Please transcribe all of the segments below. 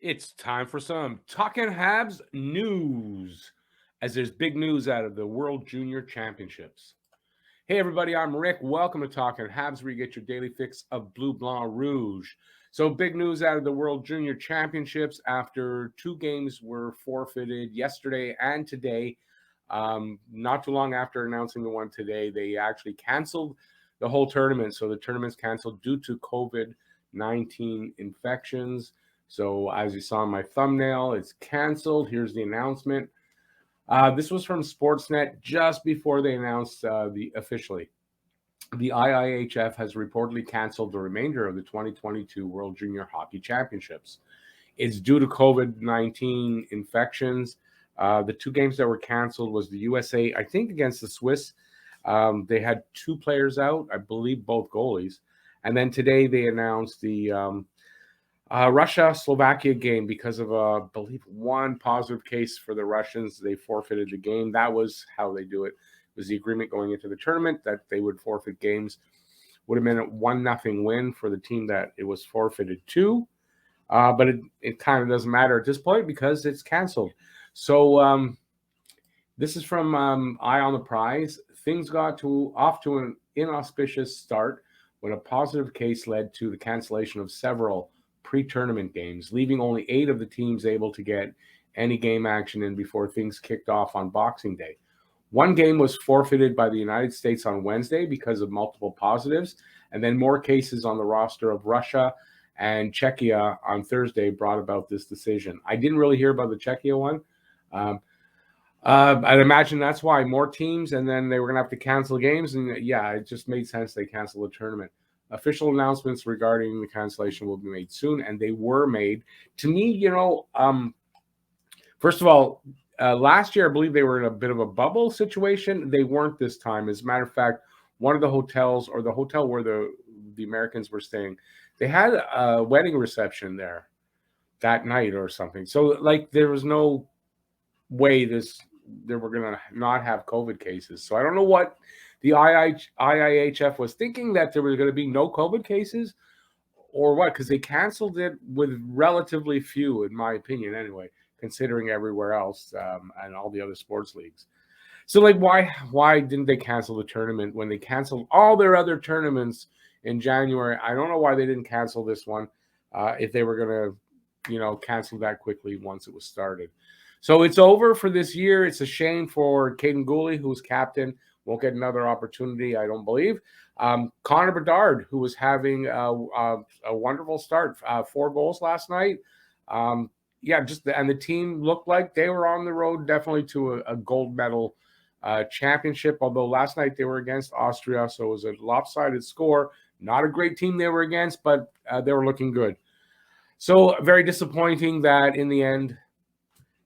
It's time for some Talking Habs news, as there's big news out of the World Junior Championships. Hey, everybody, I'm Rick. Welcome to Talking Habs, where you get your daily fix of Bleu Blanc Rouge. So, big news out of the World Junior Championships after two games were forfeited yesterday and today. Not too long after announcing the one today, they actually canceled the whole tournament. So, the tournament's canceled due to COVID-19 infections. So as you saw in my thumbnail, it's canceled. Here's the announcement. This was from Sportsnet just before they announced officially. The IIHF has reportedly canceled the remainder of the 2022 World Junior Hockey Championships. It's due to COVID-19 infections. The two games that were canceled was the USA, I think, against the Swiss. They had two players out, I believe both goalies. And then today they announced the Russia-Slovakia game because of, I believe, one positive case for the Russians. They forfeited the game. That was how they do it. It was the agreement going into the tournament that they would forfeit games. Would have been a 1-0 win for the team that it was forfeited to. But it kind of doesn't matter at this point because it's canceled. So this is from Eye on the Prize. Things got off to an inauspicious start when a positive case led to the cancellation of several pre-tournament games, leaving only 8 of the teams able to get any game action in before things kicked off on Boxing Day. One game was forfeited by the United States on Wednesday because of multiple positives, and then more cases on the roster of Russia and Czechia on Thursday brought about this decision. I didn't really hear about the Czechia one. I'd imagine that's why more teams, and then they were going to have to cancel games, and yeah, it just made sense they canceled the tournament. Official announcements regarding the cancellation will be made soon, and they were made. To me, first of all, last year I believe they were in a bit of a bubble situation. They weren't this time. As a matter of fact, one of the hotels, or the hotel where the Americans were staying, they had a wedding reception there that night or something. So, there was no way they were going to not have COVID cases. So I don't know what the IIHF was thinking, that there was going to be no COVID cases or what, because they canceled it with relatively few, in my opinion, anyway, considering everywhere else and all the other sports leagues. So, why didn't they cancel the tournament when they canceled all their other tournaments in January? I don't know why they didn't cancel this one if they were going to, cancel that quickly once it was started. So it's over for this year. It's a shame for Kaden, who's captain. Won't get another opportunity, I don't believe. Connor Bedard, who was having a wonderful start, 4 goals last night. And the team looked like they were on the road definitely to a gold medal championship, although last night they were against Austria, so it was a lopsided score. Not a great team they were against, but they were looking good. So very disappointing that in the end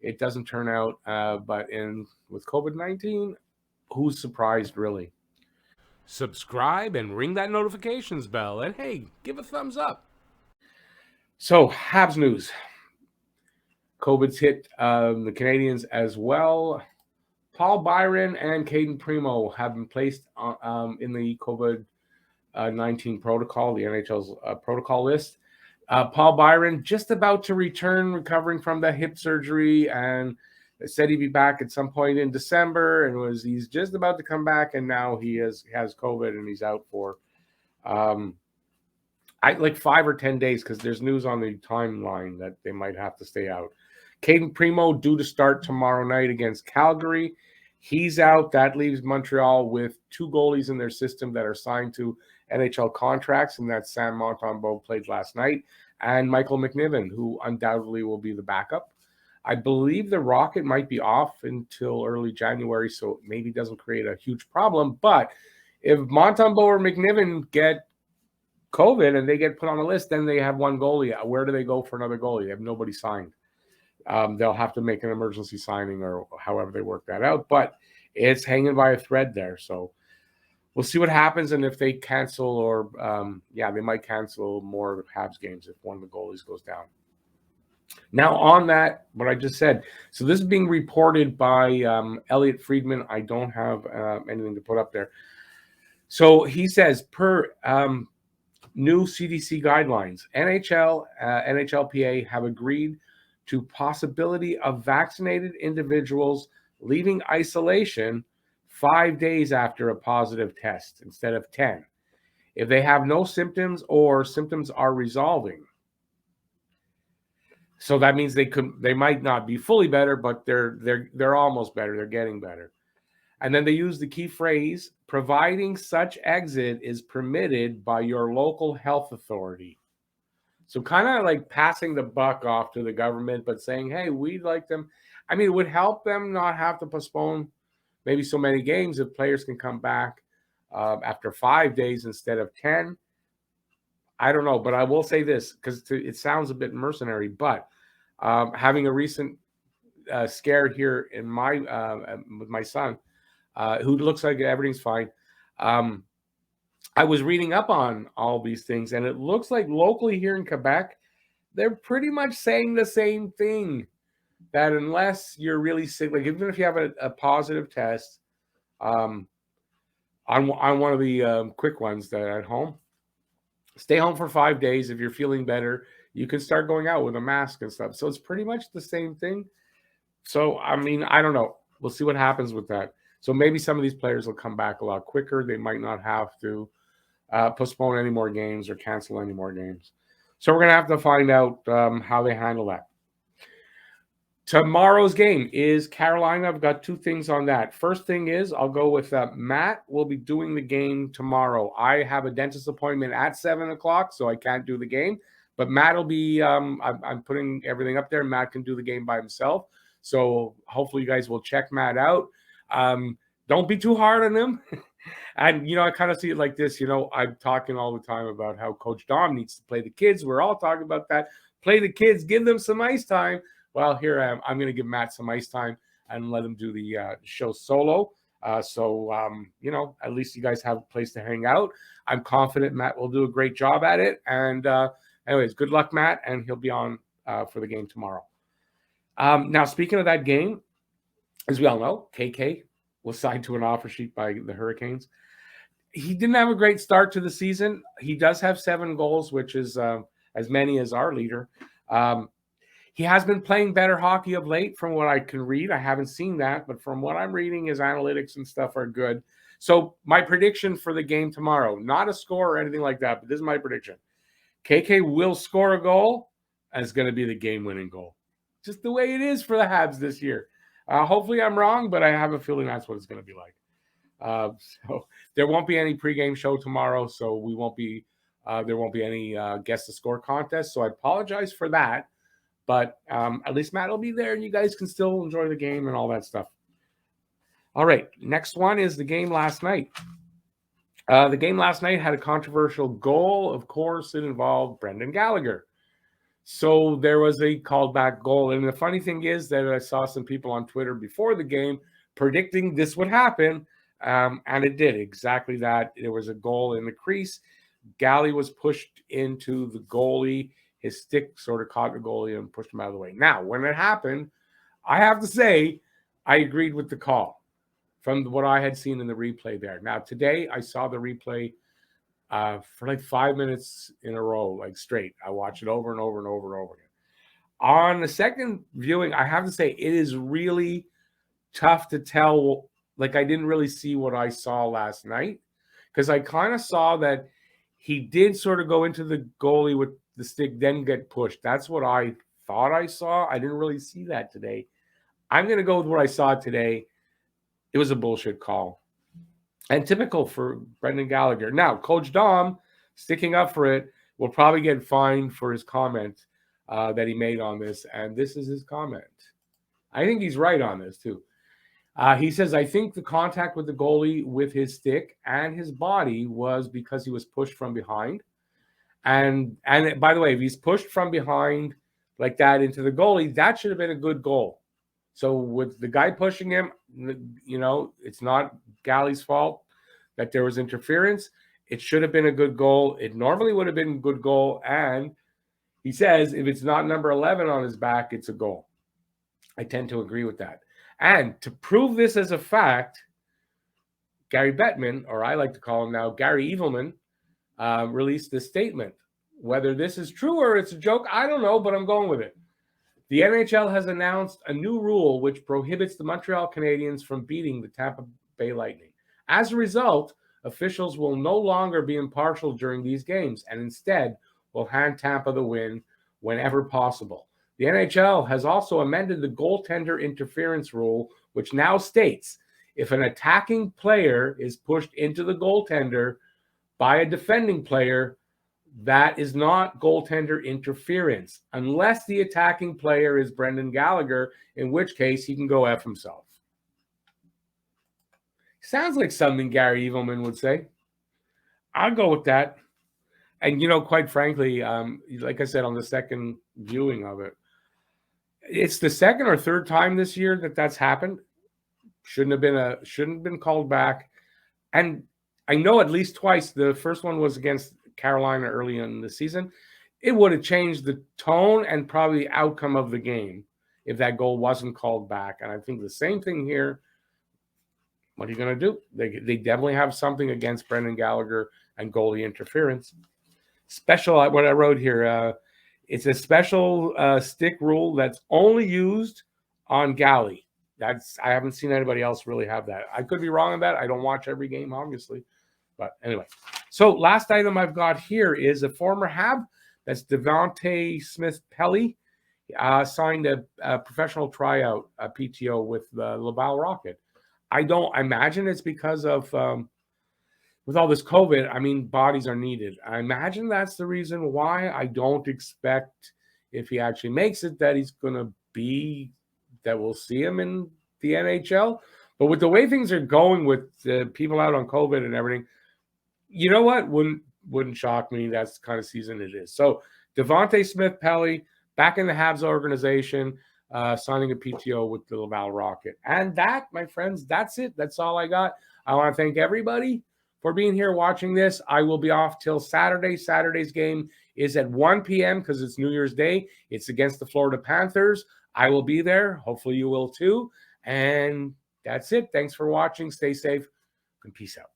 it doesn't turn out, but with COVID-19, who's surprised, really? Subscribe and ring that notifications bell, and hey, give a thumbs up. So, Habs news. COVID's hit the Canadians as well. Paul Byron and Kaden Primo have been placed in the COVID-19 protocol, the NHL's protocol list. Paul Byron just about to return, recovering from the hip surgery, and said he'd be back at some point in December, and he's just about to come back, and now he has COVID and he's out for 5 or 10 days, because there's news on the timeline that they might have to stay out. Kaden Primo due to start tomorrow night against Calgary. He's out. That leaves Montreal with 2 goalies in their system that are signed to NHL contracts, and that's Sam Montembeault, played last night, and Michael McNiven, who undoubtedly will be the backup. I believe the Rocket might be off until early January, so it maybe doesn't create a huge problem. But if Montembeault or McNiven get COVID and they get put on the list, then they have one goalie. Where do they go for another goalie? They have nobody signed. They'll have to make an emergency signing or however they work that out. But it's hanging by a thread there. So we'll see what happens, and if they cancel or, they might cancel more of the Habs games if one of the goalies goes down. Now, on that, what I just said, so this is being reported by Elliot Friedman. I don't have anything to put up there. So he says, per new CDC guidelines. NHL, NHLPA have agreed to possibility of vaccinated individuals leaving isolation 5 days after a positive test instead of 10, if they have no symptoms or symptoms are resolving. So that means they might not be fully better, but they're almost better. They're getting better. And then they use the key phrase, providing such exit is permitted by your local health authority. So kind of like passing the buck off to the government, but saying, hey, we'd like them. I mean, it would help them not have to postpone maybe so many games if players can come back after 5 days instead of 10. I don't know, but I will say this because it sounds a bit mercenary, but having a recent scare here in with my son, who looks like everything's fine. I was reading up on all these things, and it looks like locally here in Quebec, they're pretty much saying the same thing, that unless you're really sick, like even if you have a positive test on one of the quick ones that are at home, stay home for 5 days. If you're feeling better, you can start going out with a mask and stuff. So it's pretty much the same thing. So, I mean, I don't know. We'll see what happens with that. So maybe some of these players will come back a lot quicker. They might not have to postpone any more games or cancel any more games. So we're going to have to find out how they handle that. Tomorrow's game is Carolina. I've got two things on that. First thing is I'll go with Matt will be doing the game tomorrow. I have a dentist appointment at 7 o'clock, so I can't do the game. But Matt will be I'm putting everything up there. Matt can do the game by himself. So hopefully you guys will check Matt out. Don't be too hard on him. And, I kind of see it like this. I'm talking all the time about how Coach Dom needs to play the kids. We're all talking about that. Play the kids. Give them some ice time. Well, here I am. I'm going to give Matt some ice time and let him do the show solo. So, at least you guys have a place to hang out. I'm confident Matt will do a great job at it. And anyways, good luck, Matt. And he'll be on for the game tomorrow. Now, speaking of that game, as we all know, KK was signed to an offer sheet by the Hurricanes. He didn't have a great start to the season. He does have 7 goals, which is as many as our leader. He has been playing better hockey of late from what I can read. I haven't seen that, but from what I'm reading, his analytics and stuff are good. So my prediction for the game tomorrow, not a score or anything like that, but this is my prediction. KK will score a goal, and it's going to be the game-winning goal. Just the way it is for the Habs this year. Hopefully I'm wrong, but I have a feeling that's what it's going to be like. So there won't be any pregame show tomorrow, so we won't be there won't be any guess the score contest. So I apologize for that. But at least Matt will be there, and you guys can still enjoy the game and all that stuff. All right, next one is the game last night. The game last night had a controversial goal. Of course, it involved Brendan Gallagher. So there was a callback goal. And the funny thing is that I saw some people on Twitter before the game predicting this would happen, and it did exactly that. There was a goal in the crease. Gally was pushed into the goalie. His stick sort of caught the goalie and pushed him out of the way. Now, when it happened, I have to say I agreed with the call from what I had seen in the replay there. Now, today I saw the replay for like 5 minutes in a row, like straight. I watched it over and over and over and over again. On the second viewing, I have to say it is really tough to tell. Like, I didn't really see what I saw last night because I kind of saw that he did sort of go into the goalie with the stick, then get pushed. That's what I thought I saw. I didn't really see that today. I'm going to go with what I saw today. It was a bullshit call. And typical for Brendan Gallagher. Now, Coach Dom, sticking up for it, will probably get fined for his comment that he made on this. And this is his comment. I think he's right on this, too. He says, I think the contact with the goalie with his stick and his body was because he was pushed from behind. And by the way, if he's pushed from behind like that into the goalie, that should have been a good goal. So with the guy pushing him, it's not Gally's fault that there was interference. It should have been a good goal. It normally would have been a good goal. And he says if it's not number 11 on his back, it's a goal. I tend to agree with that. And to prove this as a fact, Gary Bettman, or I like to call him now Gary Evilman, released this statement. Whether this is true or it's a joke, I don't know, but I'm going with it. The NHL has announced a new rule which prohibits the Montreal Canadiens from beating the Tampa Bay Lightning. As a result, officials will no longer be impartial during these games and instead will hand Tampa the win whenever possible. The NHL has also amended the goaltender interference rule, which now states if an attacking player is pushed into the goaltender by a defending player, that is not goaltender interference, unless the attacking player is Brendan Gallagher, in which case he can go F himself. Sounds like something Gary Evilman would say. I'll go with that. And, quite frankly, like I said, on the second viewing of it, it's the second or third time this year that that's happened. Shouldn't have been called back. And I know at least twice. The first one was against Carolina early in the season. It would have changed the tone and probably the outcome of the game if that goal wasn't called back. And I think the same thing here. What are you going to do? They definitely have something against Brendan Gallagher and goalie interference. Special, what I wrote here, it's a special stick rule that's only used on Galley. I haven't seen anybody else really have that. I could be wrong on that. I don't watch every game, obviously. But anyway. So last item I've got here is a former Hab. That's Devonte Smith-Pelly. Signed a professional tryout, a PTO with the Laval Rocket. I imagine it's because of, with all this COVID, I mean, bodies are needed. I imagine that's the reason why. I don't expect, if he actually makes it, that we'll see him in the NHL. But with the way things are going with the people out on COVID and everything, you know what? Wouldn't shock me. That's the kind of season it is. So Devonte Smith-Pelly back in the Habs organization, signing a PTO with the Laval Rocket. And that, my friends, that's it. That's all I got. I want to thank everybody for being here watching this. I will be off till Saturday. Saturday's game is at 1 p.m. because it's New Year's Day. It's against the Florida Panthers. I will be there. Hopefully you will too. And that's it. Thanks for watching. Stay safe and peace out.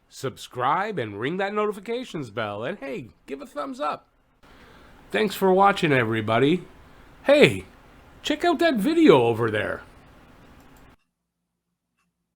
Subscribe and ring that notifications bell. And hey, give a thumbs up. Thanks for watching, everybody. Hey, check out that video over there.